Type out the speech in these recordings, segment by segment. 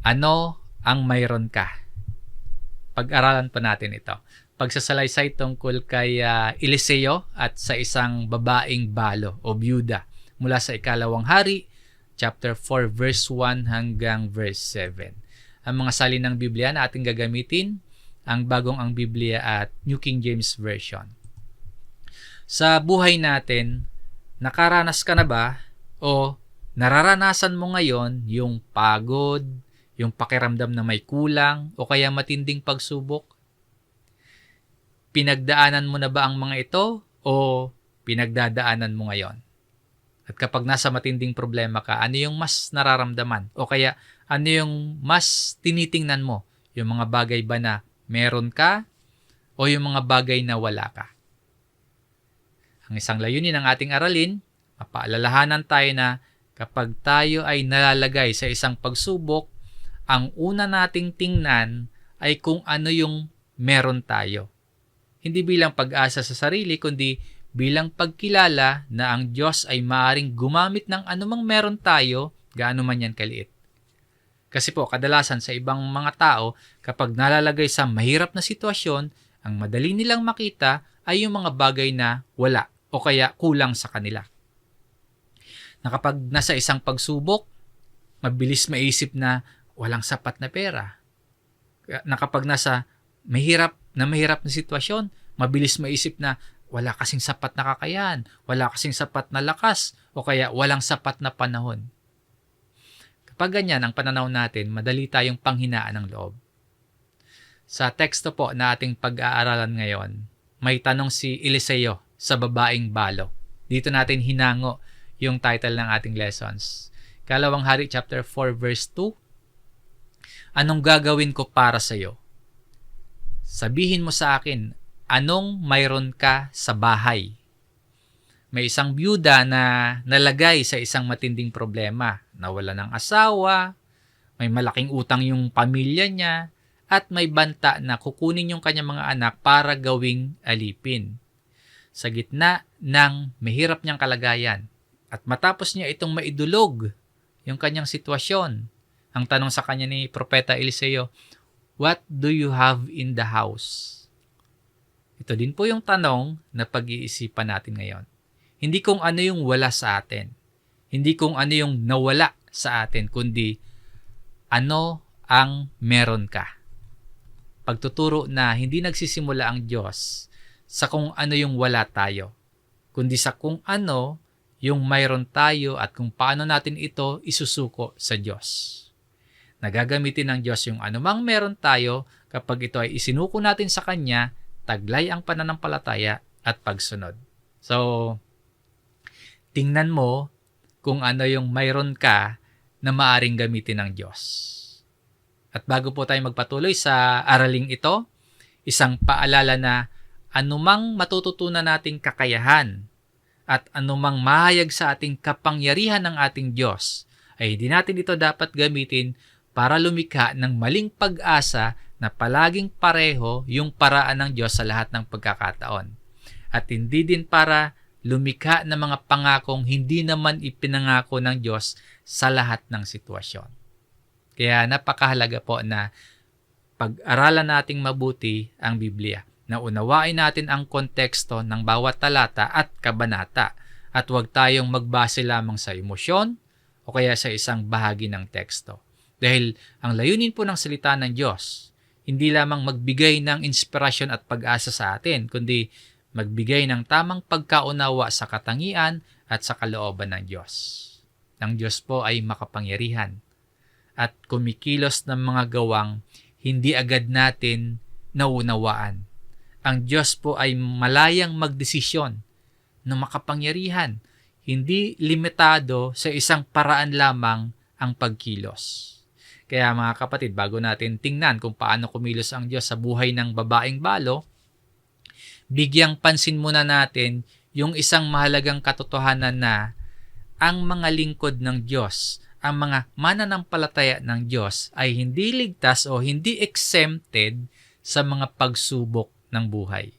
Ano ang mayroon ka? Pag-aralan pa natin ito. Pagsasalaysay tungkol kay Eliseo at sa isang babaeng balo o byuda mula sa Ikalawang Hari, chapter 4, verse 1 hanggang verse 7. Ang mga salin ng Biblia na ating gagamitin, ang Bagong ang Biblia at New King James Version. Sa buhay natin, nakaranas ka na ba o nararanasan mo ngayon yung pagod, yung pakiramdam na may kulang o kaya matinding pagsubok? Pinagdaanan mo na ba ang mga ito o pinagdadaanan mo ngayon? At kapag nasa matinding problema ka, ano yung mas nararamdaman? O kaya ano yung mas tinitingnan mo? Yung mga bagay ba na meron ka o yung mga bagay na wala ka? Ang isang layunin ng ating aralin, mapaalalahanan tayo na kapag tayo ay nalalagay sa isang pagsubok, ang una nating tingnan ay kung ano yung meron tayo. Hindi bilang pag-asa sa sarili, kundi bilang pagkilala na ang Diyos ay maaaring gumamit ng anumang meron tayo, gaano man yan kaliit. Kasi po, kadalasan sa ibang mga tao, kapag nalalagay sa mahirap na sitwasyon, ang madali nilang makita ay yung mga bagay na wala o kaya kulang sa kanila. Na kapag nasa isang pagsubok, mabilis maisip na walang sapat na pera. Na kapag nasa mahirap na sitwasyon, mabilis maisip na wala kasing sapat na kakayahan, wala kasing sapat na lakas, o kaya walang sapat na panahon. Kapag ganyan ang pananaw natin, madali tayong panghinaan ng loob. Sa teksto po na ating pag-aaralan ngayon, may tanong si Eliseo sa babaeng balo. Dito natin hinango yung title ng ating lessons. Ikalawang Hari chapter 4 verse 2. Anong gagawin ko para sa iyo? Sabihin mo sa akin, anong mayroon ka sa bahay? May isang byuda na nalagay sa isang matinding problema. Nawala ng asawa, may malaking utang yung pamilya niya, at may banta na kukunin yung kanyang mga anak para gawing alipin. Sa gitna ng mahirap niyang kalagayan, at matapos niya itong maidulog yung kanyang sitwasyon, ang tanong sa kanya ni Propeta Eliseo, what do you have in the house? Ito din po yung tanong na pag-iisipan natin ngayon. Hindi kung ano yung wala sa atin. Hindi kung ano yung nawala sa atin, kundi ano ang meron ka. Pagtuturo na hindi nagsisimula ang Diyos sa kung ano yung wala tayo, kundi sa kung ano yung mayroon tayo at kung paano natin ito isusuko sa Diyos. Nagagamitin ng Diyos yung anumang meron tayo kapag ito ay isinuko natin sa Kanya, taglay ang pananampalataya at pagsunod. So, tingnan mo kung ano yung mayroon ka na maaring gamitin ng Diyos. At bago po tayo magpatuloy sa araling ito, isang paalala na anumang matututunan nating kakayahan at anumang mahayag sa ating kapangyarihan ng ating Diyos, ay hindi natin ito dapat gamitin para lumikha ng maling pag-asa na palaging pareho yung paraan ng Diyos sa lahat ng pagkakataon. At hindi din para lumikha ng mga pangakong hindi naman ipinangako ng Diyos sa lahat ng sitwasyon. Kaya napakahalaga po na pag-aralan nating mabuti ang Biblia, na unawain natin ang konteksto ng bawat talata at kabanata, at huwag tayong magbase lamang sa emosyon o kaya sa isang bahagi ng teksto. Dahil ang layunin po ng salita ng Diyos, hindi lamang magbigay ng inspirasyon at pag-asa sa atin, kundi magbigay ng tamang pagkaunawa sa katangian at sa kalooban ng Diyos. Ang Diyos po ay makapangyarihan at kumikilos ng mga gawang hindi agad natin naunawaan. Ang Diyos po ay malayang magdesisyon na makapangyarihan, hindi limitado sa isang paraan lamang ang pagkilos. Kaya mga kapatid, bago natin tingnan kung paano kumilos ang Diyos sa buhay ng babaeng balo, bigyang pansin muna natin yung isang mahalagang katotohanan na ang mga lingkod ng Diyos, ang mga mananampalataya ng Diyos ay hindi ligtas o hindi exempted sa mga pagsubok ng buhay.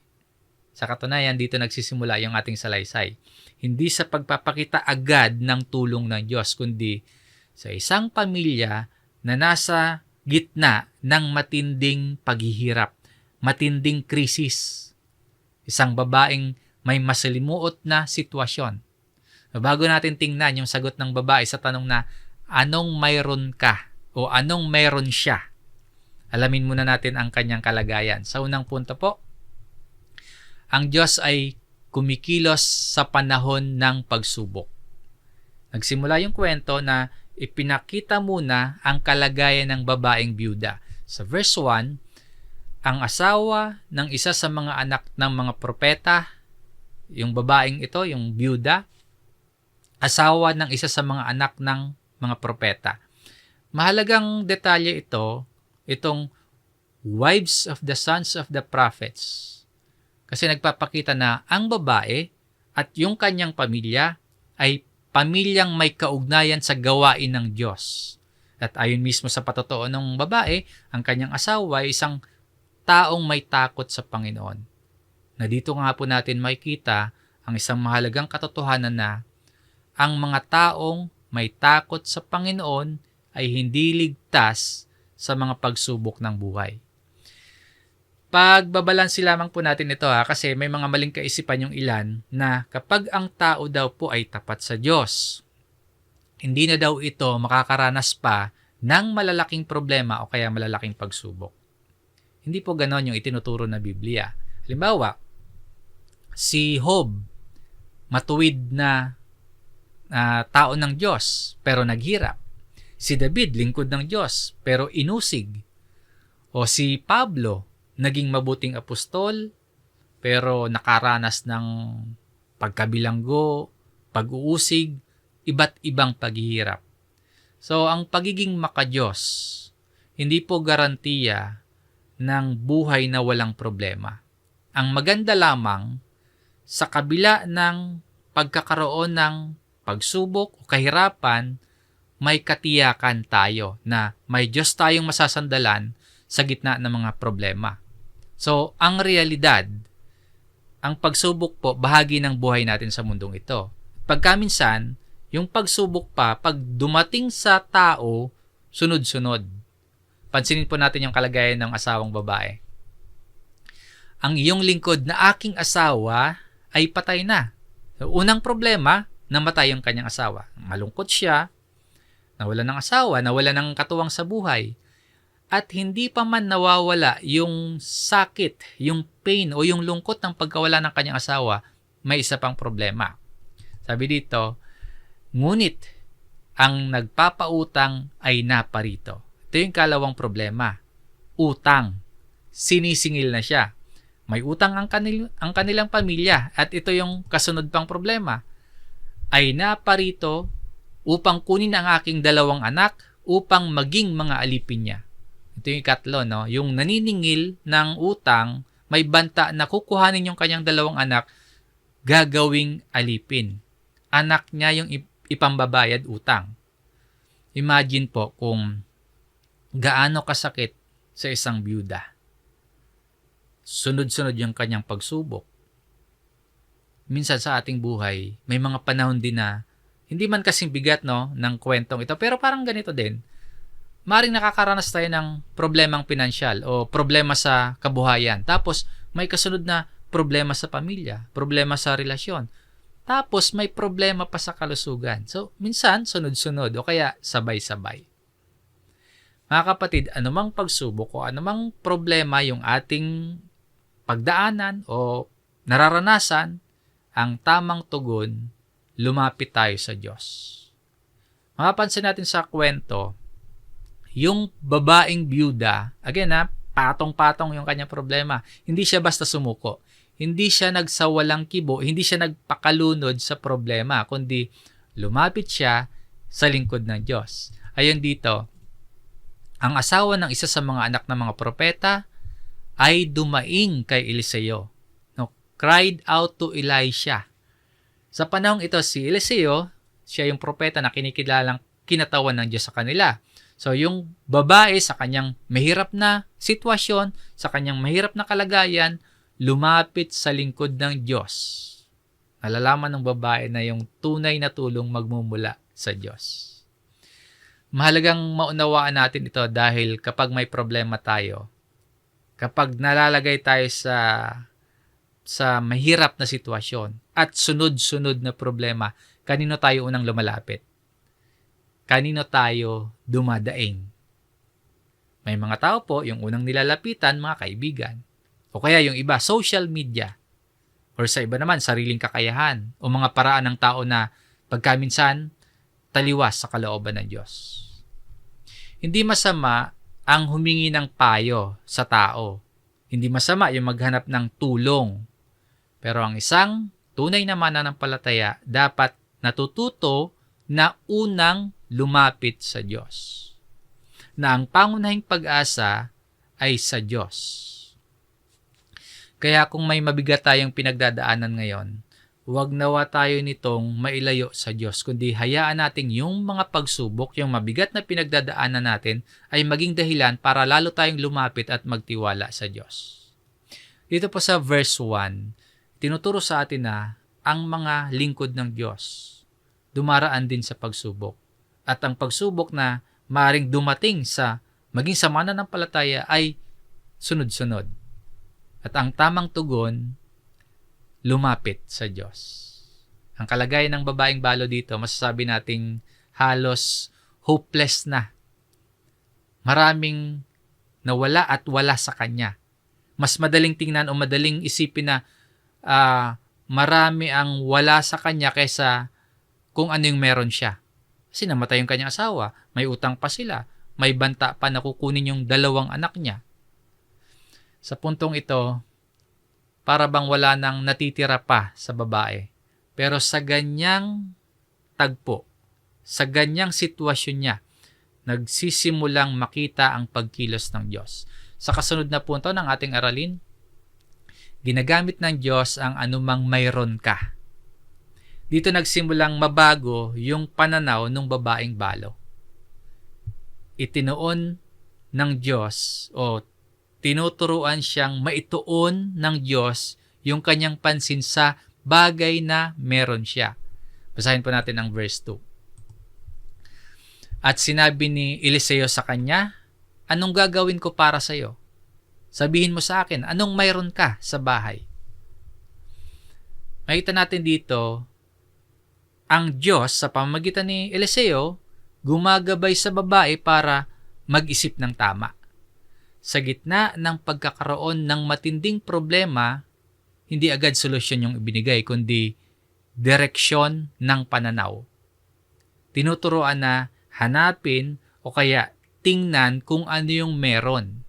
Sa katunayan, dito nagsisimula yung ating salaysay. Hindi sa pagpapakita agad ng tulong ng Diyos, kundi sa isang pamilya na nasa gitna ng matinding paghihirap, matinding krisis. Isang babaeng may masalimuot na sitwasyon. Bago natin tingnan yung sagot ng babae sa tanong na anong mayroon ka o anong mayroon siya, alamin muna natin ang kanyang kalagayan. Sa unang punto po, ang Diyos ay kumikilos sa panahon ng pagsubok. Nagsimula yung kwento na ipinakita muna ang kalagayan ng babaeng byuda. Sa verse 1, ang asawa ng isa sa mga anak ng mga propeta, yung babaeng ito, yung byuda, asawa ng isa sa mga anak ng mga propeta. Mahalagang detalye ito, itong wives of the sons of the prophets. Kasi nagpapakita na ang babae at yung kanyang pamilya ay pamilyang may kaugnayan sa gawain ng Diyos. At ayon mismo sa patotoo ng babae, ang kanyang asawa ay isang taong may takot sa Panginoon. Na dito nga po natin makikita ang isang mahalagang katotohanan na ang mga taong may takot sa Panginoon ay hindi ligtas sa mga pagsubok ng buhay. Pagbabalansi lamang po natin ito kasi may mga maling kaisipan yung ilan na kapag ang tao daw po ay tapat sa Diyos, hindi na daw ito makakaranas pa ng malalaking problema o kaya malalaking pagsubok. Hindi po ganon yung itinuturo na Biblia. Halimbawa, si Job, matuwid na tao ng Diyos pero naghirap. Si David, lingkod ng Diyos pero inusig. O si Pablo, naging mabuting apostol, pero nakaranas ng pagkabilanggo, pag-uusig, iba't ibang paghihirap. So, ang pagiging makadiyos, hindi po garantiya ng buhay na walang problema. Ang maganda lamang, sa kabila ng pagkakaroon ng pagsubok o kahirapan, may katiyakan tayo na may Diyos tayong masasandalan sa gitna ng mga problema. So, ang realidad, ang pagsubok po, bahagi ng buhay natin sa mundong ito. Pagkaminsan, yung pagsubok pa, pag dumating sa tao, sunod-sunod. Pansinin po natin yung kalagayan ng asawang babae. Ang iyong lingkod na aking asawa ay patay na. So, unang problema, namatay yung kanyang asawa. Malungkot siya, nawala ng asawa, nawala ng katuwang sa buhay. At hindi pa man nawawala yung sakit, yung pain o yung lungkot ng pagkawala ng kanyang asawa, may isa pang problema. Sabi dito, ngunit ang nagpapautang ay naparito. Ito yung kalawang problema. Utang. Sinisingil na siya. May utang ang kanilang pamilya at ito yung kasunod pang problema. Ay naparito upang kunin ang aking 2 anak upang maging mga alipin niya. Ito yung ikatlo, no? Yung naniningil ng utang, may banta na kukuhanin yung kanyang 2 anak, gagawing alipin. Anak niya yung ipambabayad utang. Imagine po kung gaano kasakit sa isang byuda. Sunod-sunod yung kanyang pagsubok. Minsan sa ating buhay, may mga panahon din na hindi man kasing bigat ng kwentong ito, pero parang ganito din. Maring nakakaranas tayo ng problemang pinansyal o problema sa kabuhayan. Tapos may kasunod na problema sa pamilya, problema sa relasyon. Tapos may problema pa sa kalusugan. So minsan sunod-sunod o kaya sabay-sabay. Mga kapatid, anumang pagsubok o anumang problema yung ating pagdaanan o nararanasan, ang tamang tugon, lumapit tayo sa Diyos. Mapapansin natin sa kwento, yung babaeng byuda, again patong-patong yung kanyang problema. Hindi siya basta sumuko. Hindi siya nagsawalang kibo, hindi siya nagpakalunod sa problema, kundi lumapit siya sa lingkod ng Diyos. Ayon dito, ang asawa ng isa sa mga anak ng mga propeta ay dumaing kay Eliseo. Cried out to Elisha. Sa panahong ito, si Eliseo, siya yung propeta na kinikilalang kinatawan ng Diyos sa kanila. So, yung babae sa kanyang mahirap na sitwasyon, sa kanyang mahirap na kalagayan, lumapit sa lingkod ng Diyos. Nalalaman ng babae na yung tunay na tulong magmumula sa Diyos. Mahalagang maunawaan natin ito dahil kapag may problema tayo, kapag nalalagay tayo sa mahirap na sitwasyon at sunod-sunod na problema, kanino tayo unang lumalapit? Kanino tayo dumadaing? May mga tao po, yung unang nilalapitan, mga kaibigan. O kaya yung iba, social media. Or sa iba naman, sariling kakayahan o mga paraan ng tao na pagkaminsan taliwas sa kalooban ng Diyos. Hindi masama ang humingi ng payo sa tao. Hindi masama yung maghanap ng tulong. Pero ang isang tunay na mananampalataya dapat natututo na unang lumapit sa Diyos. Na ang pangunahing pag-asa ay sa Diyos. Kaya kung may mabigat tayong pinagdadaanan ngayon, huwag nawa tayo nitong mailayo sa Diyos, kundi hayaan natin yung mga pagsubok, yung mabigat na pinagdadaanan natin ay maging dahilan para lalo tayong lumapit at magtiwala sa Diyos. Dito po sa verse 1, tinuturo sa atin na ang mga lingkod ng Diyos dumaraan din sa pagsubok. At ang pagsubok na maaaring dumating sa maging sa mananampalataya ay sunod-sunod. At ang tamang tugon, lumapit sa Diyos. Ang kalagayan ng babaeng balo dito, masasabi nating halos hopeless na. Maraming nawala at wala sa kanya. Mas madaling tingnan o madaling isipin na marami ang wala sa kanya kaysa kung ano yung meron siya. Kasi namatay yung kanyang asawa, may utang pa sila, may banta pa na kukunin yung 2 anak niya. Sa puntong ito, para bang wala nang natitira pa sa babae. Pero sa ganyang tagpo, sa ganyang sitwasyon niya, nagsisimulang makita ang pagkilos ng Diyos. Sa kasunod na punto ng ating aralin, ginagamit ng Diyos ang anumang mayroon ka. Dito nagsimulang mabago yung pananaw ng babaeng balo. Itinuon ng Diyos o tinuturuan siyang maituon ng Diyos yung kanyang pansin sa bagay na meron siya. Basahin po natin ang verse 2. At sinabi ni Eliseo sa kanya, anong gagawin ko para sa iyo? Sabihin mo sa akin, anong mayroon ka sa bahay? Makita natin dito, ang Diyos sa pamamagitan ni Eliseo, gumagabay sa babae para mag-isip ng tama. Sa gitna ng pagkakaroon ng matinding problema, hindi agad solusyon yung ibinigay, kundi direksyon ng pananaw. Tinuturoan na hanapin o kaya tingnan kung ano yung meron.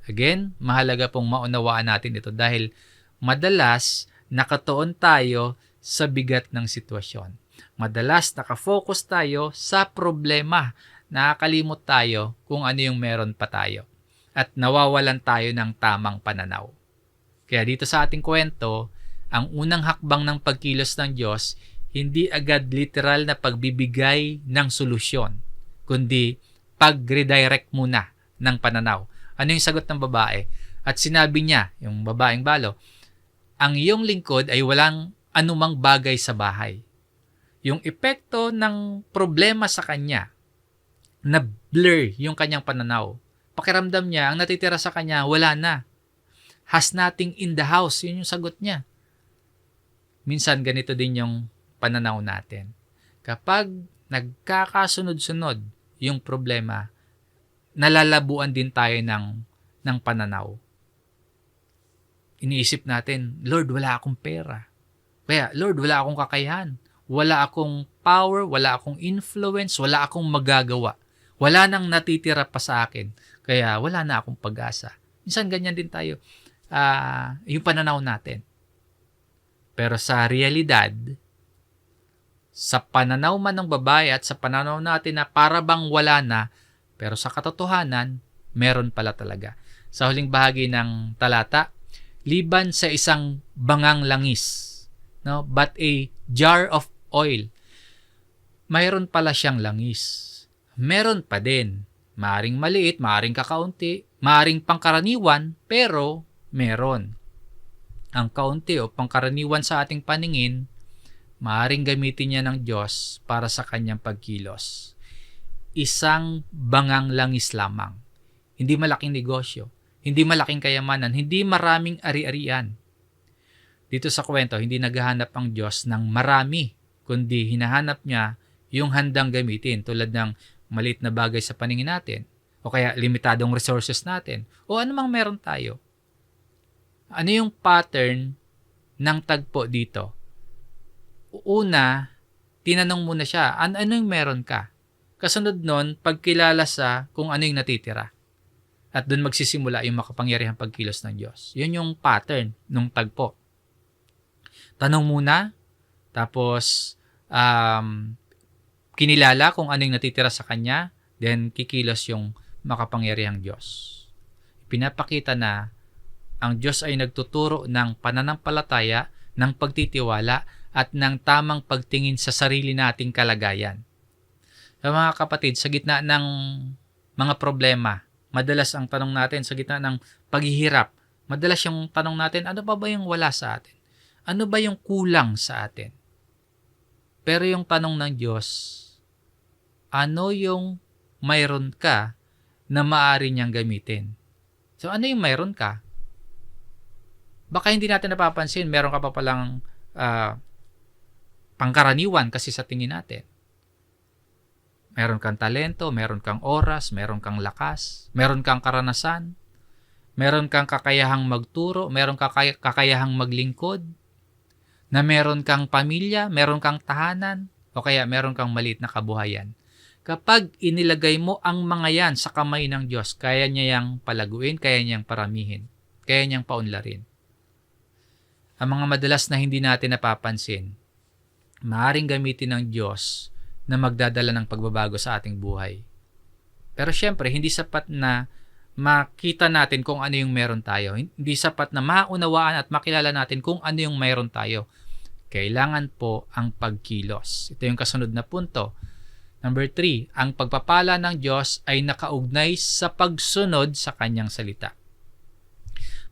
Again, mahalaga pong maunawaan natin ito dahil madalas nakatuon tayo sa bigat ng sitwasyon. Madalas nakafocus tayo sa problema. Nakakalimot tayo kung ano yung meron pa tayo. At nawawalan tayo ng tamang pananaw. Kaya dito sa ating kwento, ang unang hakbang ng pagkilos ng Diyos, hindi agad literal na pagbibigay ng solusyon, kundi pag-redirect muna ng pananaw. Ano yung sagot ng babae? At sinabi niya, yung babaeng balo, ang iyong lingkod ay walang anumang bagay sa bahay. Yung epekto ng problema sa kanya, na blur yung kanyang pananaw. Pakiramdam niya, ang natitira sa kanya, wala na. Has nothing in the house. Yun yung sagot niya. Minsan, ganito din yung pananaw natin. Kapag nagkakasunod-sunod yung problema, nalalabuan din tayo ng pananaw. Iniisip natin, Lord, wala akong pera. Kaya, Lord, wala akong kakayahan. Wala akong power, wala akong influence, wala akong magagawa. Wala nang natitira pa sa akin. Kaya wala na akong pag-asa. Minsan ganyan din tayo. Yung pananaw natin. Pero sa realidad, sa pananaw man ng babae at sa pananaw natin na para bang wala na, pero sa katotohanan, meron pala talaga. Sa huling bahagi ng talata, liban sa isang bangang langis, no, but a jar of oil, mayroon pala siyang langis. Meron pa din. Maaring maliit, maaring kakaunti, maaring pangkaraniwan, pero meron. Ang kaunti o pangkaraniwan sa ating paningin, maaring gamitin niya ng Diyos para sa kanyang pagkilos. isang bangang langis lamang. Hindi malaking negosyo, hindi malaking kayamanan, hindi maraming ari-arian. Dito sa kwento, hindi naghahanap ang Diyos ng marami, kundi hinahanap niya yung handang gamitin tulad ng maliit na bagay sa paningin natin o kaya limitadong resources natin o anumang meron tayo. Ano yung pattern ng tagpo dito? Una, tinanong muna siya, ano yung meron ka? Kasunod nun, pagkilala sa kung ano yung natitira. At doon magsisimula yung makapangyarihang pagkilos ng Diyos. Yun yung pattern ng tagpo. Tanong muna, tapos kinilala kung ano yung natitira sa kanya, then kikilos yung makapangyarihang Diyos. Pinapakita na ang Diyos ay nagtuturo ng pananampalataya, ng pagtitiwala, at ng tamang pagtingin sa sarili nating kalagayan. So, mga kapatid, sa gitna ng mga problema, madalas ang tanong natin sa gitna ng paghihirap, madalas yung tanong natin, ano ba yung wala sa atin? Ano ba yung kulang sa atin? Pero yung tanong ng Diyos, ano yung mayroon ka na maaari niyang gamitin? So, ano yung mayroon ka? Baka hindi natin napapansin, meron ka pa palang pangkaraniwan kasi sa tingin natin. Meron kang talento, meron kang oras, meron kang lakas, meron kang karanasan, meron kang kakayahang magturo, meron kang kakayahang maglingkod, na meron kang pamilya, meron kang tahanan, o kaya meron kang maliit na kabuhayan. Kapag inilagay mo ang mga yan sa kamay ng Diyos, kaya niya yang palaguin, kaya niyang paramihin, kaya niyang paunlarin. Ang mga madalas na hindi natin napapansin, maaaring gamitin ng Diyos na magdadala ng pagbabago sa ating buhay. Pero syempre, hindi sapat na makita natin kung ano yung meron tayo. Hindi sapat na maunawaan at makilala natin kung ano yung meron tayo. Kailangan po ang pagkilos. Ito yung kasunod na punto. Number 3, ang pagpapala ng Diyos ay nakaugnay sa pagsunod sa kanyang salita.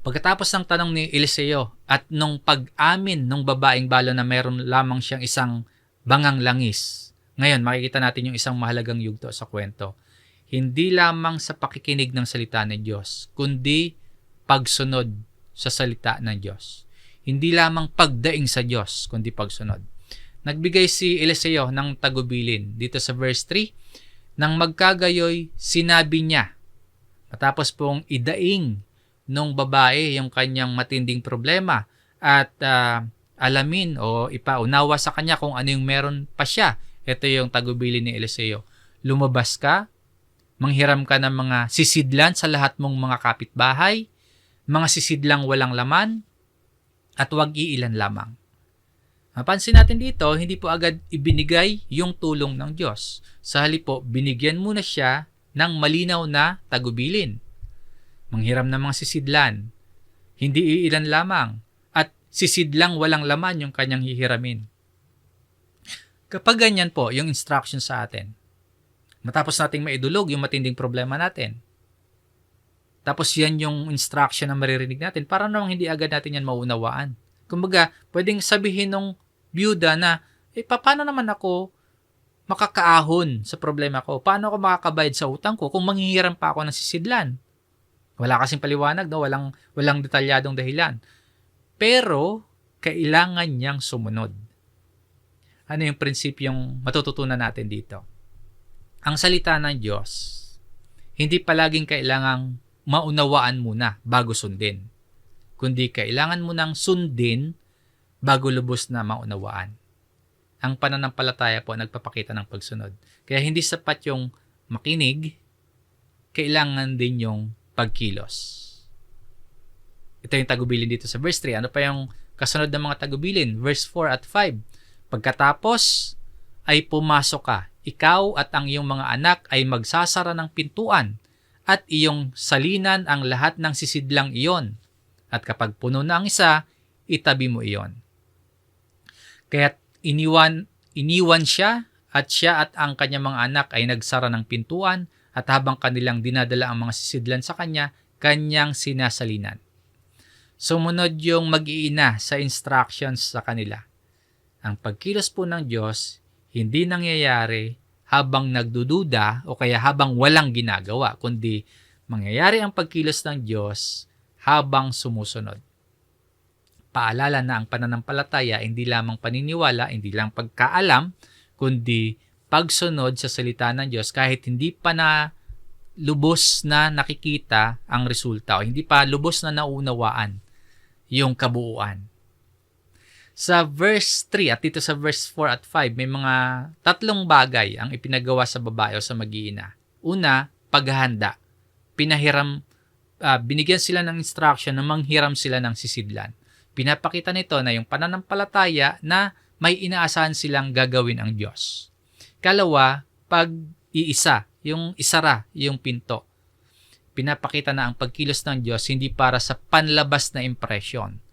Pagkatapos ng tanong ni Eliseo at nung pag-amin nung babaeng balo na meron lamang siyang isang bangang langis, ngayon makikita natin yung isang mahalagang yugto sa kwento. Hindi lamang sa pakikinig ng salita ng Diyos, kundi pagsunod sa salita ng Diyos. Hindi lamang pagdaing sa Diyos, kundi pagsunod. Nagbigay si Eliseo ng tagubilin. Dito sa verse 3, nang magkagayoy, sinabi niya, matapos pong idaing nung babae yung kanyang matinding problema at alamin o ipaunawa sa kanya kung ano yung meron pa siya. Ito yung tagubilin ni Eliseo. Lumabas ka, manghiram ka ng mga sisidlan sa lahat mong mga kapitbahay, mga sisidlang walang laman, at huwag iilan lamang. Mapansin natin dito, hindi po agad ibinigay yung tulong ng Diyos. Sa halip po, binigyan muna siya ng malinaw na tagubilin. Manghiram ng mga sisidlan, hindi iilan lamang, at sisidlang walang laman yung kanyang hihiramin. Kapag ganyan po yung instruction sa atin, matapos nating maidulog yung matinding problema natin, tapos yan yung instruction na maririnig natin, para namang hindi agad natin yan maunawaan. Kumbaga, pwedeng sabihin ng byuda na, paano naman ako makakaahon sa problema ko? Paano ako makakabayad sa utang ko kung manghihiram pa ako ng sisidlan? Wala kasing paliwanag, no? Walang detalyadong dahilan. Pero, kailangan niyang sumunod. Ano yung prinsipyong matututunan natin dito? Ang salita ng Diyos, hindi palaging kailangang maunawaan muna bago sundin, kundi kailangan mo nang sundin bago lubos na maunawaan. Ang pananampalataya po nagpapakita ng pagsunod. Kaya hindi sapat yung makinig, kailangan din yung pagkilos. Ito yung tagubilin dito sa verse 3. Ano pa yung kasunod ng mga tagubilin? Verse 4 at 5. Pagkatapos ay pumasok ka, ikaw at ang iyong mga anak ay magsasara ng pintuan at iyong salinan ang lahat ng sisidlang iyon. At kapag puno na ang isa, itabi mo iyon. Kaya't iniwan siya at ang kanyang mga anak ay nagsara ng pintuan at habang kanilang dinadala ang mga sisidlan sa kanya, kanyang sinasalinan. Sumunod yung mag-iina sa instructions sa kanila. Ang pagkilos po ng Diyos, hindi nangyayari habang nagdududa o kaya habang walang ginagawa, kundi mangyayari ang pagkilos ng Diyos habang sumusunod. Paalala na ang pananampalataya hindi lamang paniniwala, hindi lang pagkaalam, kundi pagsunod sa salita ng Diyos kahit hindi pa na lubos na nakikita ang resulta o hindi pa lubos na naunawaan yung kabuuan. Sa verse 3 at dito sa verse 4 at 5, may mga tatlong bagay ang ipinagawa sa babae o sa mag-iina. Una, paghahanda. Binigyan sila ng instruction na manghiram sila ng sisidlan. Pinapakita nito na yung pananampalataya na may inaasahan silang gagawin ang Diyos. Kalawa, pag-iisa, yung isara, yung pinto. Pinapakita na ang pagkilos ng Diyos hindi para sa panlabas na impresyon,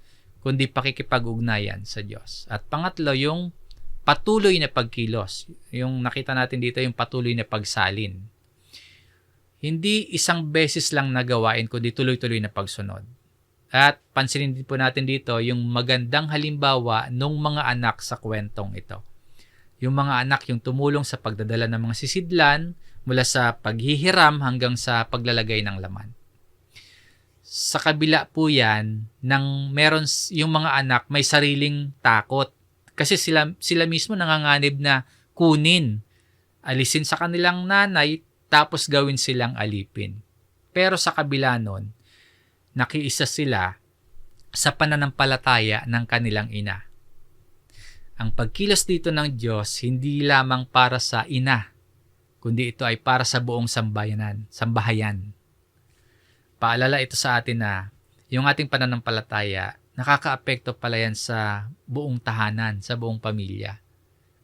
kundi pakikipag-ugnayan sa Diyos. At pangatlo, yung patuloy na pagkilos. Yung nakita natin dito, yung patuloy na pagsalin. Hindi isang beses lang nagawain, kundi tuloy-tuloy na pagsunod. At pansinin din po natin dito yung magandang halimbawa ng mga anak sa kwentong ito. Yung mga anak yung tumulong sa pagdadala ng mga sisidlan mula sa paghihiram hanggang sa paglalagay ng laman. Sa kabila po yan, meron yung mga anak may sariling takot. Kasi sila mismo nanganganib na kunin, alisin sa kanilang nanay, tapos gawin silang alipin. Pero sa kabila nun, nakiisa sila sa pananampalataya ng kanilang ina. Ang pagkilos dito ng Diyos hindi lamang para sa ina, kundi ito ay para sa buong sambahayan. Paalala ito sa atin na yung ating pananampalataya, nakakaapekto pala yan sa buong tahanan, sa buong pamilya.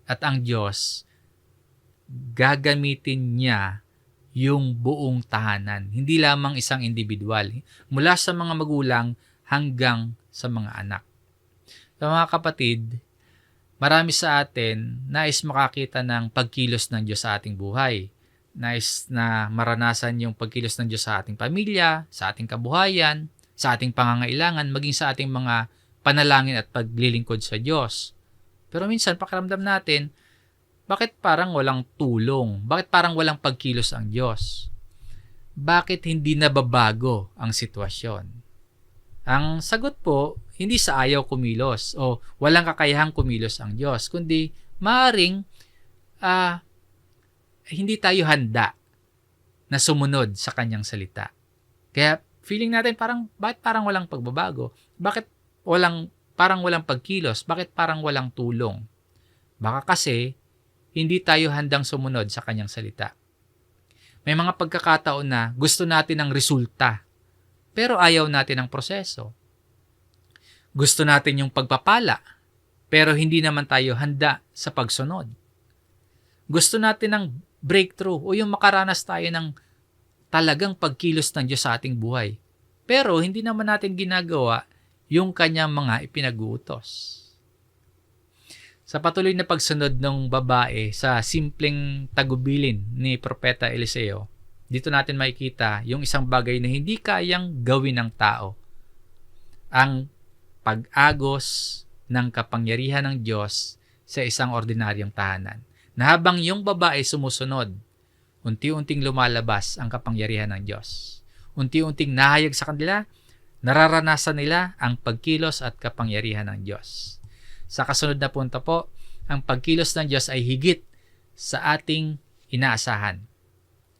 At ang Diyos, gagamitin niya yung buong tahanan, hindi lamang isang individual, mula sa mga magulang hanggang sa mga anak. So mga kapatid, marami sa atin nais makakita ng pagkilos ng Diyos sa ating buhay. Nais na maranasan yung pagkilos ng Diyos sa ating pamilya, sa ating kabuhayan, sa ating pangangailangan, maging sa ating mga panalangin at paglilingkod sa Diyos. Pero minsan pakiramdam natin, bakit parang walang tulong? Bakit parang walang pagkilos ang Diyos? Bakit hindi nababago ang sitwasyon? Ang sagot po, hindi sa ayaw kumilos o walang kakayahang kumilos ang Diyos, kundi maaaring hindi tayo handa na sumunod sa Kanyang salita. Kaya feeling natin bakit parang walang pagbabago? Bakit parang walang pagkilos? Bakit parang walang tulong? Baka kasi hindi tayo handang sumunod sa Kanyang salita. May mga pagkakataon na gusto natin ng resulta, pero ayaw natin ng proseso. Gusto natin yung pagpapala, pero hindi naman tayo handa sa pagsunod. Gusto natin ng breakthrough o yung makaranas tayo ng talagang pagkilos ng Diyos sa ating buhay, pero hindi naman natin ginagawa yung Kanyang mga ipinag-uutos. Sa patuloy na pagsunod ng babae sa simpleng tagubilin ni Propeta Eliseo, dito natin makikita yung isang bagay na hindi kayang gawin ng tao. Ang pag-agos ng kapangyarihan ng Diyos sa isang ordinaryong tahanan. Na habang yung babae sumusunod, unti-unting lumalabas ang kapangyarihan ng Diyos. Unti-unting nahayag sa kanila, nararanasan nila ang pagkilos at kapangyarihan ng Diyos. Sa kasunod na punto po, ang pagkilos ng Diyos ay higit sa ating inaasahan.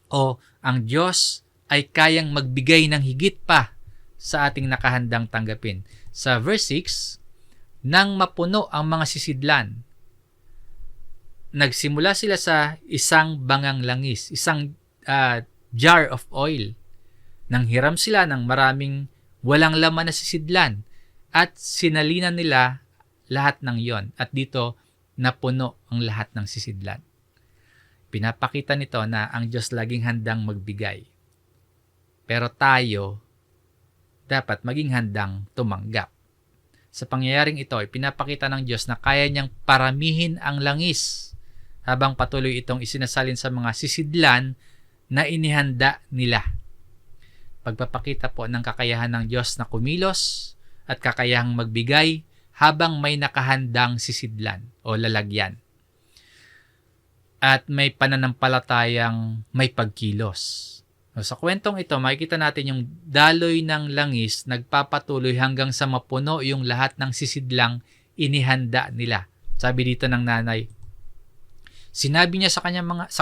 O ang Diyos ay kayang magbigay ng higit pa sa ating nakahandang tanggapin. Sa verse 6, nang mapuno ang mga sisidlan, nagsimula sila sa isang bangang langis, isang jar of oil. Nanghiram sila ng maraming walang laman na sisidlan at sinalinan nila lahat ng yon. At dito, napuno ang lahat ng sisidlan. Pinapakita nito na ang Diyos laging handang magbigay. Pero tayo, dapat maging handang tumanggap. Sa pangyayaring ito, pinapakita ng Diyos na kaya niyang paramihin ang langis habang patuloy itong isinasalin sa mga sisidlan na inihanda nila. Pagpapakita po ng kakayahan ng Diyos na kumilos at kakayahang magbigay habang may nakahandang sisidlan o lalagyan. at may pananampalatayang may pagkilos. So, sa kwentong ito, makikita natin yung daloy ng langis nagpapatuloy hanggang sa mapuno yung lahat ng sisidlang inihanda nila. Sabi dito ng nanay, sinabi niya sa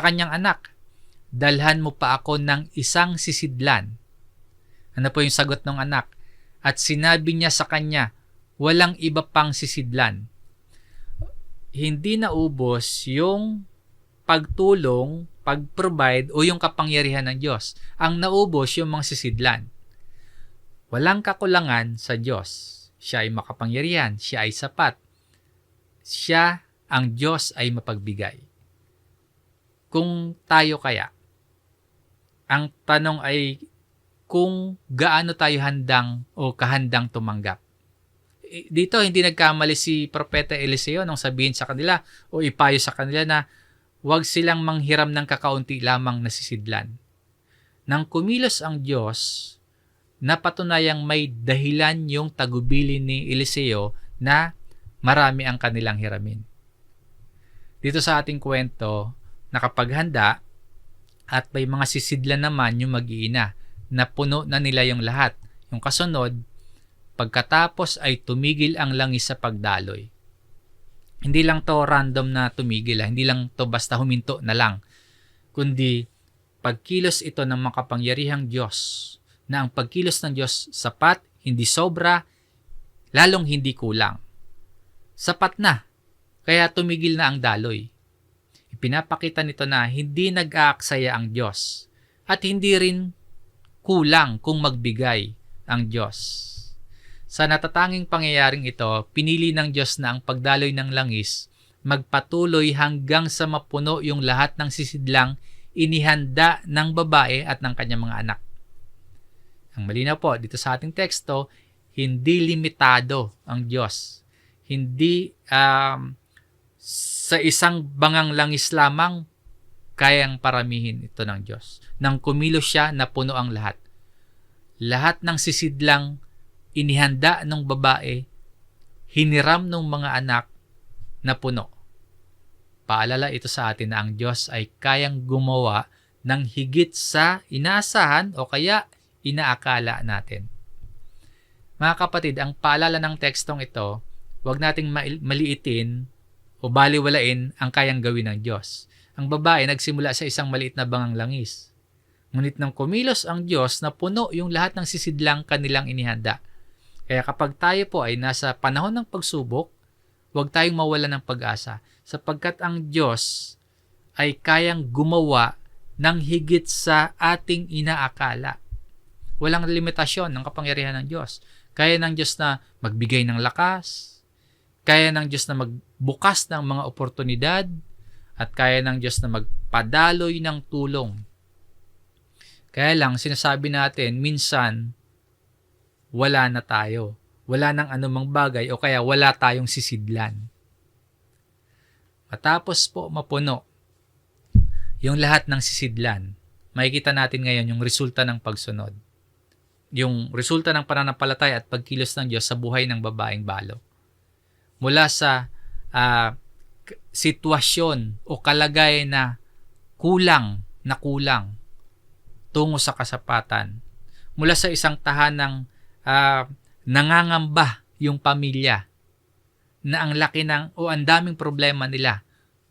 kanyang anak, dalhan mo pa ako ng isang sisidlan. Ano po yung sagot ng anak? At sinabi niya sa kanya, walang iba pang sisidlan. Hindi naubos yung pagtulong, pag-provide o yung kapangyarihan ng Diyos. Ang naubos yung mga sisidlan. Walang kakulangan sa Diyos. Siya ay makapangyarihan, siya ay sapat. Siya, ang Diyos ay mapagbigay. Kung tayo kaya, ang tanong ay kung gaano tayo handang o kahandang tumanggap. Dito hindi nagkamali si Propeta Eliseo nung sabihin sa kanila o ipayo sa kanila na huwag silang manghiram ng kakaunti lamang na sisidlan. Nang kumilos ang Diyos, napatunayang may dahilan yung tagubilin ni Eliseo na marami ang kanilang hiramin. Dito sa ating kwento, nakapaghanda at may mga sisidlan naman yung mag-iina na puno na nila yung lahat. Yung kasunod, pagkatapos ay tumigil ang langis sa pagdaloy. Hindi lang to random na tumigil, hindi lang to basta huminto na lang, kundi pagkilos ito ng makapangyarihang Diyos, na ang pagkilos ng Diyos sapat, hindi sobra, lalong hindi kulang. Sapat na, kaya tumigil na ang daloy. Ipinapakita nito na hindi nag-aaksaya ang Diyos at hindi rin kulang kung magbigay ang Diyos. Sa natatanging pangyayaring ito, pinili ng Diyos na ang pagdaloy ng langis magpatuloy hanggang sa mapuno yung lahat ng sisidlang inihanda ng babae at ng kanyang mga anak. Ang malinaw po dito sa ating teksto, hindi limitado ang Diyos. Hindi sa isang bangang langis lamang kayang paramihin ito ng Diyos. Nang kumilos siya, napuno ang lahat. Lahat ng sisidlang inihanda ng babae, hiniram ng mga anak na puno. Paalala ito sa atin na ang Diyos ay kayang gumawa ng higit sa inaasahan o kaya inaakala natin. Mga kapatid, ang paalala ng tekstong ito, huwag nating maliitin o baliwalain ang kayang gawin ng Diyos. Ang babae nagsimula sa isang maliit na bangang langis. Ngunit nang kumilos ang Diyos na puno yung lahat ng sisidlang kanilang inihanda. Kaya kapag tayo po ay nasa panahon ng pagsubok, huwag tayong mawala ng pag-asa sapagkat ang Diyos ay kayang gumawa ng higit sa ating inaakala. Walang limitasyon ng kapangyarihan ng Diyos. Kaya ng Diyos na magbigay ng lakas, kaya ng Diyos na magbukas ng mga oportunidad, at kaya ng Diyos na magpadaloy ng tulong. Kaya lang, sinasabi natin, minsan, wala na tayo. Wala nang anumang bagay o kaya wala tayong sisidlan. Matapos po mapuno yung lahat ng sisidlan, makikita natin ngayon yung resulta ng pagsunod. Yung resulta ng pananampalataya at pagkilos ng Diyos sa buhay ng babaeng balo. Mula sa sitwasyon o kalagayan na kulang tungo sa kasapatan. Mula sa isang tahanang nangangamba yung pamilya na ang laki o ang daming problema nila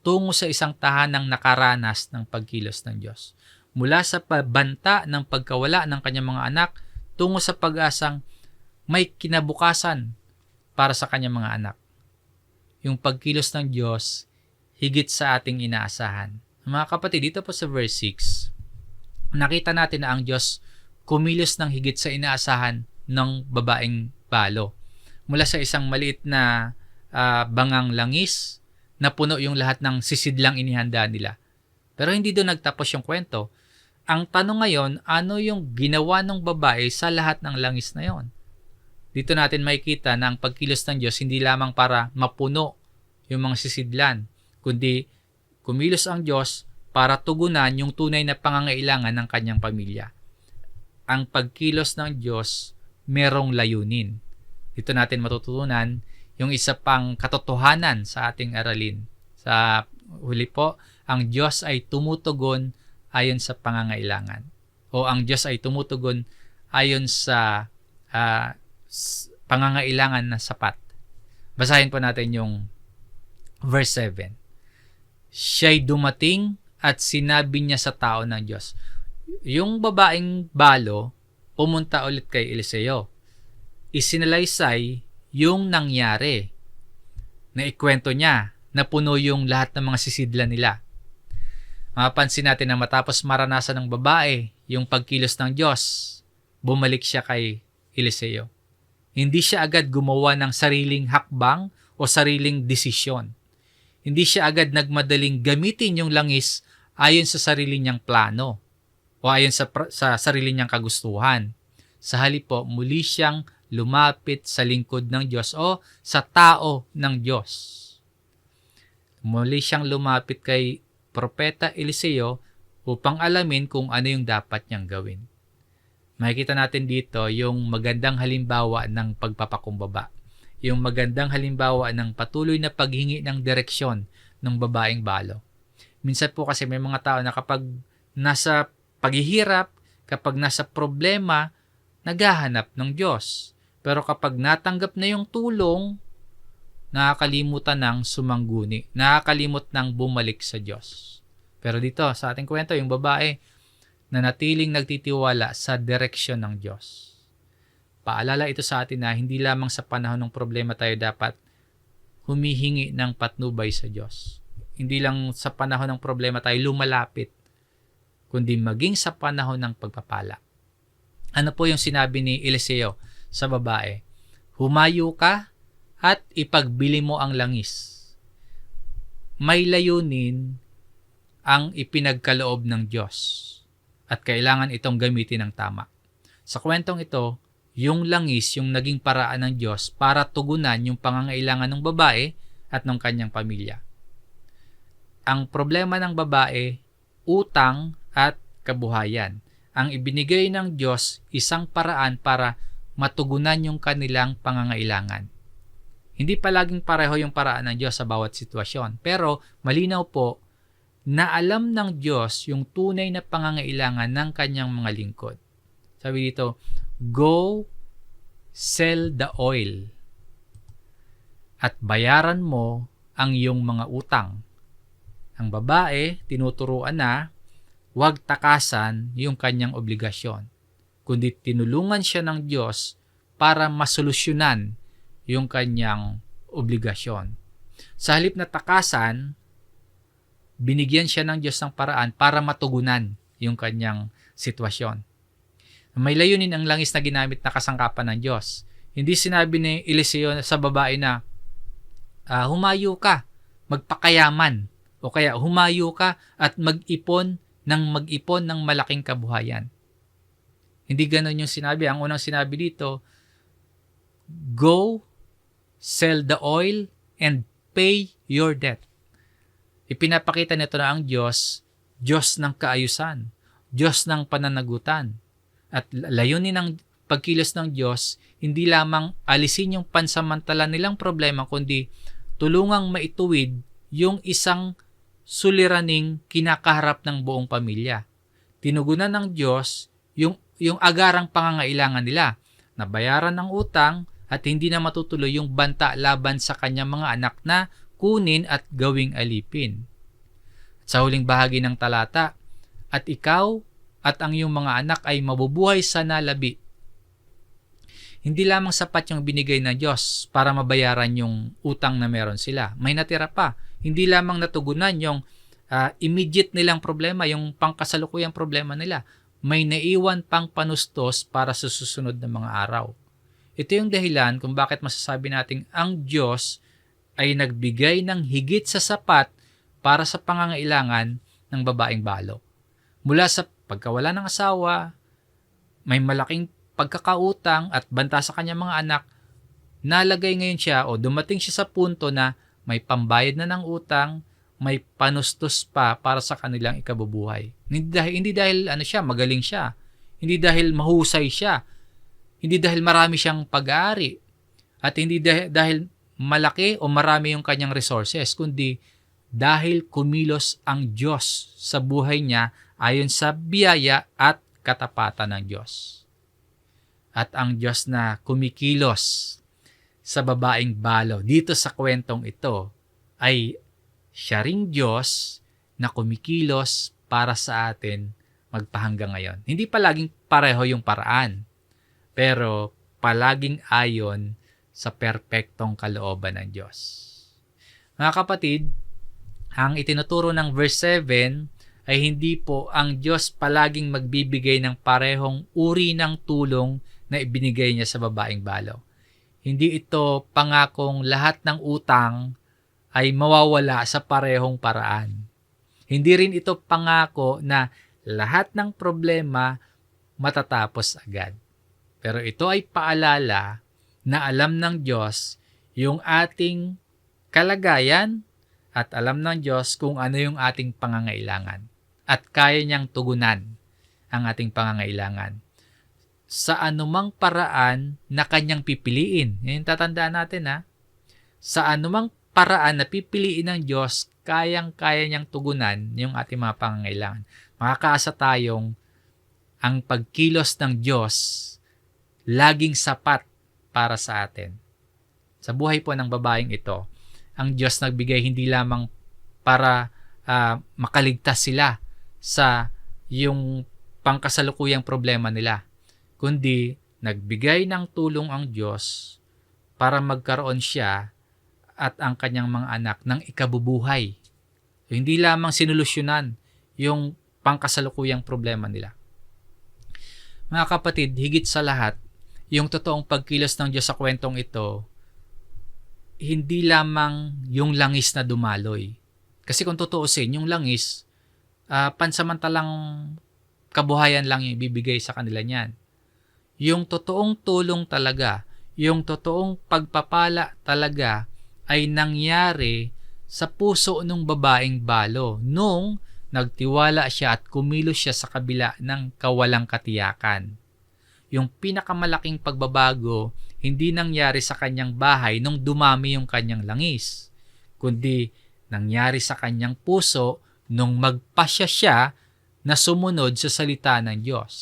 tungo sa isang tahanang nakaranas ng pagkilos ng Diyos. Mula sa pabanta ng pagkawala ng kanyang mga anak tungo sa pag-asang may kinabukasan para sa kanyang mga anak. Yung pagkilos ng Diyos higit sa ating inaasahan. Mga kapatid, dito po sa verse 6, nakita natin na ang Diyos kumilos ng higit sa inaasahan ng babaeng balo. Mula sa isang maliit na bangang langis na puno yung lahat ng sisidlang inihanda nila. Pero hindi doon nagtapos yung kwento. Ang tanong ngayon, ano yung ginawa ng babae sa lahat ng langis na yon? Dito natin makikita na ang pagkilos ng Diyos hindi lamang para mapuno yung mga sisidlan, kundi kumilos ang Diyos para tugunan yung tunay na pangangailangan ng kanyang pamilya. Ang pagkilos ng Diyos merong layunin. Dito natin matutunan yung isa pang katotohanan sa ating aralin. Sa huli po, ang Diyos ay tumutugon ayon sa pangangailangan. O ang Diyos ay tumutugon ayon sa pangangailangan na sapat. Basahin po natin yung verse 7. Siya'y dumating at sinabi niya sa tao ng Diyos. Yung babaeng balo, pumunta ulit kay Eliseo. Isinalaysay yung nangyari. Naikwento niya na puno yung lahat ng mga sisidla nila. Mapapansin natin na matapos maranasan ng babae yung pagkilos ng Diyos, bumalik siya kay Eliseo. Hindi siya agad gumawa ng sariling hakbang o sariling desisyon. Hindi siya agad nagmadaling gamitin yung langis ayon sa sarili niyang plano o ayon sa sarili niyang kagustuhan. Sa halip po, muli siyang lumapit sa lingkod ng Diyos o sa tao ng Diyos. Muli siyang lumapit kay Propeta Eliseo upang alamin kung ano yung dapat niyang gawin. Makikita natin dito yung magandang halimbawa ng pagpapakumbaba. Yung magandang halimbawa ng patuloy na paghingi ng direksyon ng babaeng balo. Minsan po kasi may mga tao na kapag nasa paghihirap, kapag nasa problema, naghahanap ng Diyos. Pero kapag natanggap na yung tulong, nakakalimutan ng sumangguni, nakakalimot ng bumalik sa Diyos. Pero dito, sa ating kwento, yung babae na natiling nagtitiwala sa direksyon ng Diyos. Paalala ito sa atin na hindi lamang sa panahon ng problema tayo dapat humihingi ng patnubay sa Diyos. Hindi lang sa panahon ng problema tayo lumalapit, kundi maging sa panahon ng pagpapala. Ano po yung sinabi ni Eliseo sa babae? Humayo ka at ipagbili mo ang langis. May layunin ang ipinagkaloob ng Diyos at kailangan itong gamitin ng tama. Sa kwentong ito, yung langis yung naging paraan ng Diyos para tugunan yung pangangailangan ng babae at ng kanyang pamilya. Ang problema ng babae, utang at kabuhayan. Ang ibinigay ng Diyos isang paraan para matugunan yung kanilang pangangailangan. Hindi palaging pareho yung paraan ng Diyos sa bawat sitwasyon. Pero malinaw po na alam ng Diyos yung tunay na pangangailangan ng kanyang mga lingkod. Sabi dito, go sell the oil at bayaran mo ang iyong mga utang. Ang babae, tinuturuan na huwag takasan yung kanyang obligasyon, kundi tinulungan siya ng Diyos para masolusyonan yung kanyang obligasyon. Sa halip na takasan, binigyan siya ng Diyos ng paraan para matugunan yung kanyang sitwasyon. May layunin ang langis na ginamit na kasangkapan ng Diyos. Hindi sinabi ni Eliseo sa babae na humayo ka, magpakayaman, o kaya humayo ka at mag-ipon ng malaking kabuhayan. Hindi ganon yung sinabi. Ang unang sinabi dito, go, sell the oil, and pay your debt. Ipinapakita nito na ang Diyos, Diyos ng kaayusan, Diyos ng pananagutan. At layunin ng pagkilos ng Diyos, hindi lamang alisin yung pansamantala nilang problema, kundi tulungang maituwid yung isang suliraning kinakaharap ng buong pamilya. Tinugunan ng Diyos yung agarang pangangailangan nila, na bayaran ng utang at hindi na matutuloy yung banta laban sa kanyang mga anak na kunin at gawing alipin. Sa huling bahagi ng talata, at ikaw at ang iyong mga anak ay mabubuhay sa nalabi. Hindi lamang sapat yung binigay ng Diyos para mabayaran yung utang na meron sila. May natira pa. Hindi lamang natugunan yung immediate nilang problema, yung pangkasalukuyang problema nila. May naiwan pang panustos para sa susunod na mga araw. Ito yung dahilan kung bakit masasabi nating ang Diyos ay nagbigay ng higit sa sapat para sa pangangailangan ng babaeng balo. Mula sa pagkawala ng asawa, may malaking pagkakautang at banta sa kanyang mga anak, nalagay ngayon siya o dumating siya sa punto na may pambayad na ng utang, may panustos pa para sa kanilang ikabubuhay. Hindi dahil siya, magaling siya. Hindi dahil mahusay siya. Hindi dahil marami siyang pag-aari. At hindi dahil malaki o marami yung kanyang resources, kundi dahil kumilos ang Diyos sa buhay niya ayon sa biyaya at katapatan ng Diyos. At ang Diyos na kumikilos sa babaeng balo dito sa kwentong ito ay siya ring Diyos na kumikilos para sa atin magpahanggang ngayon. Hindi palaging pareho yung paraan, pero palaging ayon sa perpektong kalooban ng Diyos. Mga kapatid, ang itinuturo ng verse 7 ay hindi po ang Diyos palaging magbibigay ng parehong uri ng tulong na ibinigay niya sa babaeng balo. Hindi ito pangakong lahat ng utang ay mawawala sa parehong paraan. Hindi rin ito pangako na lahat ng problema matatapos agad. Pero ito ay paalala na alam ng Diyos yung ating kalagayan at alam ng Diyos kung ano yung ating pangangailangan. At kaya niyang tugunan ang ating pangangailangan sa anumang paraan na kanyang pipiliin. Yan yung tatandaan natin ha. Sa anumang paraan na pipiliin ng Diyos, kayang-kaya niyang tugunan yung ating mga pangangailangan. Makakaasa tayong ang pagkilos ng Diyos laging sapat para sa atin. Sa buhay po ng babaeng ito, ang Diyos nagbigay hindi lamang para makaligtas sila sa yung pangkasalukuyang problema nila, kundi nagbigay ng tulong ang Diyos para magkaroon siya at ang kanyang mga anak ng ikabubuhay. So, hindi lamang sinolusyonan yung pangkasalukuyang problema nila. Mga kapatid, higit sa lahat, yung totoong pagkilos ng Diyos sa kwentong ito, hindi lamang yung langis na dumaloy. Kasi kung tutuusin, yung langis, pansamantalang kabuhayan lang yung ibibigay sa kanila niyan. Yung totoong tulong talaga, yung totoong pagpapala talaga ay nangyari sa puso ng babaeng balo nung nagtiwala siya at kumilos siya sa kabila ng kawalang katiyakan. Yung pinakamalaking pagbabago, hindi nangyari sa kanyang bahay nung dumami yung kanyang langis, kundi nangyari sa kanyang puso nung magpasya siya na sumunod sa salita ng Diyos.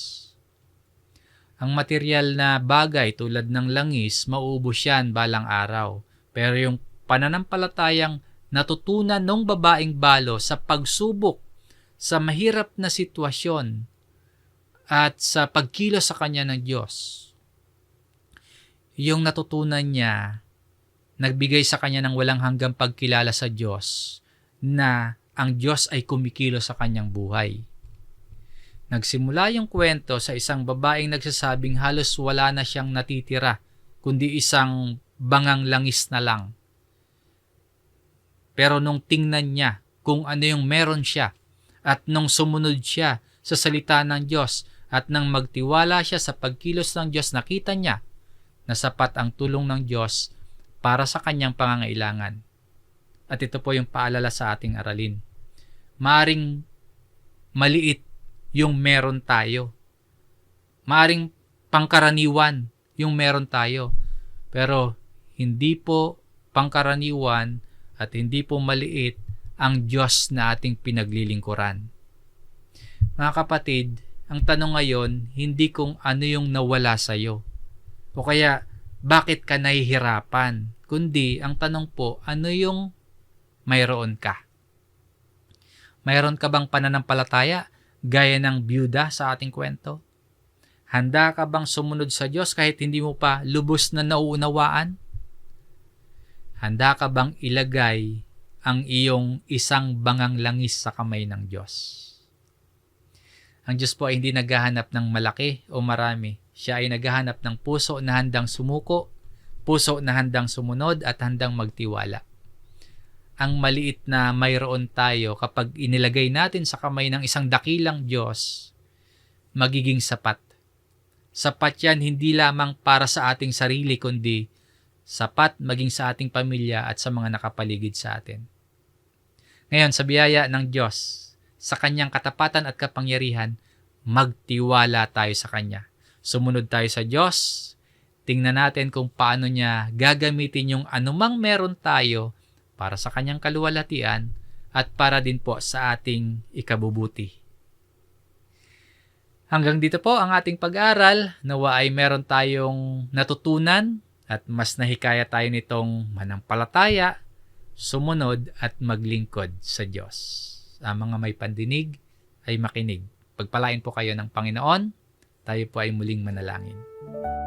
Ang material na bagay tulad ng langis, mauubos yan balang araw. Pero yung pananampalatayang natutunan ng babaeng balo sa pagsubok sa mahirap na sitwasyon at sa pagkilos sa kanya ng Diyos, yung natutunan niya, nagbigay sa kanya ng walang hanggang pagkilala sa Diyos na ang Diyos ay kumikilos sa kanyang buhay. Nagsimula yung kwento sa isang babaeng nagsasabing halos wala na siyang natitira, kundi isang bangang langis na lang. Pero nung tingnan niya kung ano yung meron siya, at nung sumunod siya sa salita ng Diyos, at nang magtiwala siya sa pagkilos ng Diyos, nakita niya na sapat ang tulong ng Diyos para sa kanyang pangangailangan. At ito po yung paalala sa ating aralin. Maaring maliit yung meron tayo. Maaring pangkaraniwan yung meron tayo. Pero hindi po pangkaraniwan at hindi po maliit ang Diyos na ating pinaglilingkuran. Mga kapatid, ang tanong ngayon, hindi kung ano yung nawala sa'yo. O kaya, bakit ka nahihirapan? Kundi, ang tanong po, ano yung mayroon ka? Mayroon ka bang pananampalataya gaya ng byuda sa ating kwento? Handa ka bang sumunod sa Diyos kahit hindi mo pa lubos na nauunawaan? Handa ka bang ilagay ang iyong isang bangang langis sa kamay ng Diyos? Ang Diyos po ay hindi naghahanap ng malaki o marami. Siya ay naghahanap ng puso na handang sumuko, puso na handang sumunod at handang magtiwala. Ang maliit na mayroon tayo kapag inilagay natin sa kamay ng isang dakilang Diyos, magiging sapat. Sapat yan hindi lamang para sa ating sarili, kundi sapat maging sa ating pamilya at sa mga nakapaligid sa atin. Ngayon, sa biyaya ng Diyos, sa kanyang katapatan at kapangyarihan, magtiwala tayo sa kanya. Sumunod tayo sa Diyos, tingnan natin kung paano niya gagamitin yung anumang meron tayo para sa kanyang kaluwalhatian at para din po sa ating ikabubuti. Hanggang dito po ang ating pag-aaral. Nawa ay meron tayong natutunan at mas nahikaya tayo nitong manampalataya, sumunod at maglingkod sa Diyos. Ang mga may pandinig ay makinig. Pagpalain po kayo ng Panginoon. Tayo po ay muling manalangin.